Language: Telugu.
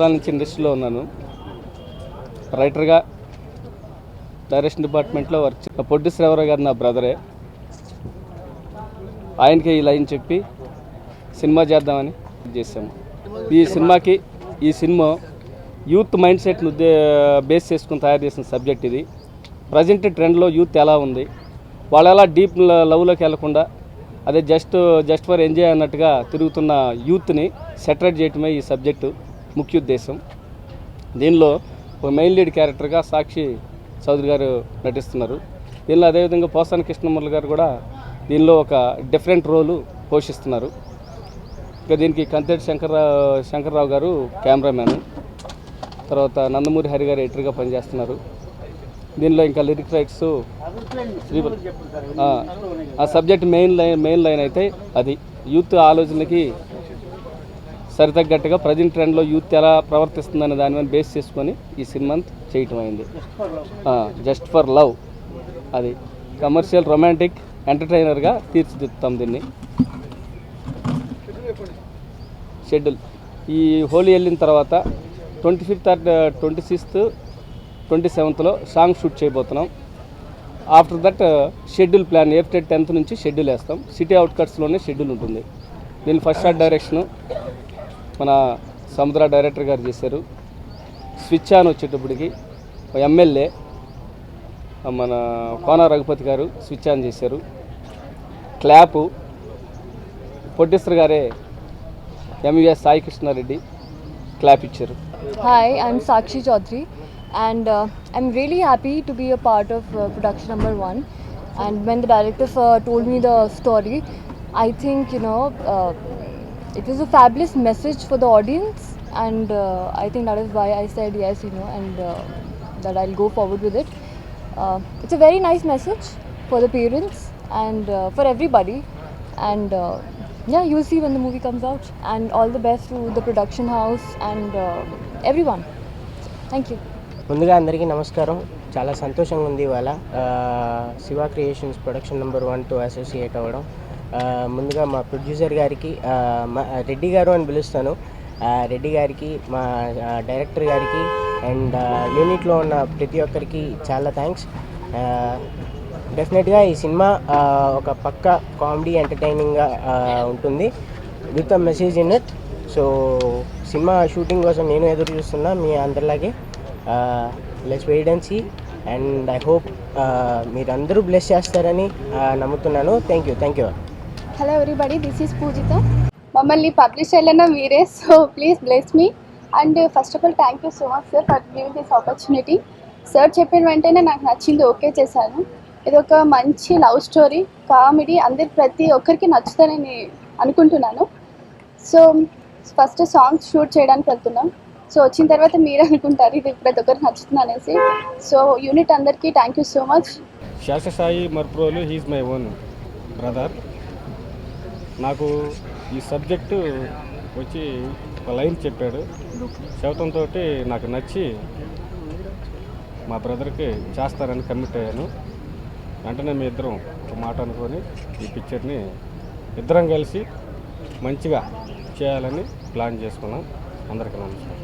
సంవత్సరాల నుంచి ఇండస్ట్రీలో ఉన్నాను. రైటర్గా డైరెక్షన్ డిపార్ట్మెంట్లో వర్క్. పొట్టి శ్రీరావు గారు నా బ్రదరే. ఆయనకి ఈ లైన్ చెప్పి సినిమా చేద్దామని చేసాము. ఈ సినిమా యూత్ మైండ్ సెట్ను బేస్ చేసుకుని తయారు చేసిన సబ్జెక్ట్ ఇది. ప్రజెంట్ ట్రెండ్లో యూత్ ఎలా ఉంది, వాళ్ళు ఎలా డీప్ లవ్లోకి వెళ్లకుండా అదే జస్ట్ ఫర్ ఎంజాయ్ అన్నట్టుగా తిరుగుతున్న యూత్ని సెటరేట్ చేయటమే ఈ సబ్జెక్టు ముఖ్య ఉద్దేశం. దీనిలో ఒక మెయిన్ లీడ్ క్యారెక్టర్గా సాక్షి చౌదరి గారు నటిస్తున్నారు. దీనిలో అదేవిధంగా పోసాని కృష్ణమురళి గారు కూడా దీనిలో ఒక డిఫరెంట్ రోలు పోషిస్తున్నారు. ఇంకా దీనికి కంతేటి శంకర్రావు గారు కెమెరామ్యాను, తర్వాత నందమూరి హరి గారు ఎడిటర్గా పనిచేస్తున్నారు. దీనిలో ఇంకా లిరిక్ రైట్స్ ఆ సబ్జెక్ట్ మెయిన్ లైన్ అయితే అది యూత్ ఆలోచనలకి సరితగ్గట్టుగా ప్రజెంట్ ట్రెండ్లో యూత్ ఎలా ప్రవర్తిస్తుందనే దాని మీద బేస్ చేసుకొని ఈ సినిమా చేయటం అయింది. జస్ట్ ఫర్ లవ్, అది కమర్షియల్ రొమాంటిక్ ఎంటర్టైనర్గా తీర్చిదిద్దుతాం దీన్ని. షెడ్యూల్ ఈ హోలీ వెళ్ళిన తర్వాత 25th, 26th, 27th song shoot చేయబోతున్నాం. After that schedule plan April 10th నుంచి షెడ్యూల్ వేస్తాం. సిటీ అవుట్కట్స్లోనే షెడ్యూల్ ఉంటుంది. దీని ఫస్ట్ షాట్ డైరెక్షను మన సముద్ర డైరెక్టర్ గారు చేశారు. స్విచ్ ఆన్ వచ్చేటప్పటికి ఎమ్మెల్యే మన కోన రఘుపతి గారు స్విచ్ ఆన్ చేశారు. క్లాపు పొట్టిస్టర్ గారే ఎంవిఎస్ సాయి కృష్ణారెడ్డి క్లాప్ ఇచ్చారు. Hi, I'm Sakshi Chaudhary and I'm really happy to be a part of production number 1. And when the director told me the story, I think it was a fabulous message for the audience, and I think that is why I said yes, and that I'll go forward with it. It's a very nice message for the parents and for everybody, and yeah, you'll see when the movie comes out. And all the best to the production house and everyone. Thank you. ముందుగా అందరికీ నమస్కారం. చాలా సంతోషంగా ఉంది ఇవాళ Shiva creations production number 1 associate అవ్వడం. ముందుగా మా ప్రొడ్యూసర్ గారికి, రెడ్డి గారు అని పిలుస్తాను, రెడ్డి గారికి, మా డైరెక్టర్ గారికి అండ్ యూనిట్లో ఉన్న ప్రతి ఒక్కరికి చాలా థ్యాంక్స్. డెఫినెట్గా ఈ సినిమా ఒక పక్క కామెడీ ఎంటర్టైనింగ్గా ఉంటుంది with a message in it. So cinema shooting కోసం నేను ఎదురు చూస్తున్నా మీ అందరిలాగే. Let's wait and see, and I hope మీరందరూ బ్లెస్ చేస్తారని నమ్ముతున్నాను. Thank you. Hello everybody, this is Pujitha. మమ్మల్ని పబ్లిష్ చేయలేనా మీరే, so please bless me. And first of all thank you so much sir for giving this opportunity. Sir చెప్పిన వెంటనే నాకు నచ్చింది, ఓకే చేశాను. ఇది ఒక మంచి లవ్ స్టోరీ, కామెడీ, ప్రతి ఒక్కరికి నచ్చుతానని అనుకుంటున్నాను. సో ఫస్ట్ సాంగ్స్ షూట్ చేయడానికి వెళ్తున్నాం. సో వచ్చిన తర్వాత మీరే అనుకుంటారు ఇది ప్రతి ఒక్కరికి నచ్చుతుంది అనేసి. సో యూనిట్ అందరికీ thank you so much. Sastrasai Marprolu he's my own brother. నాకు ఈ సబ్జెక్టు వచ్చి ఒక లైన్ చెప్పాడు, చెప్పడంతో నాకు నచ్చి మా బ్రదర్కి చేస్తారని కమిట్ అయ్యాను. వెంటనే మీ ఇద్దరం ఒక మాట అనుకొని ఈ పిక్చర్ని ఇద్దరం కలిసి మంచిగా చేయాలని ప్లాన్ చేసుకున్నాం. అందరికీ నమస్కారం.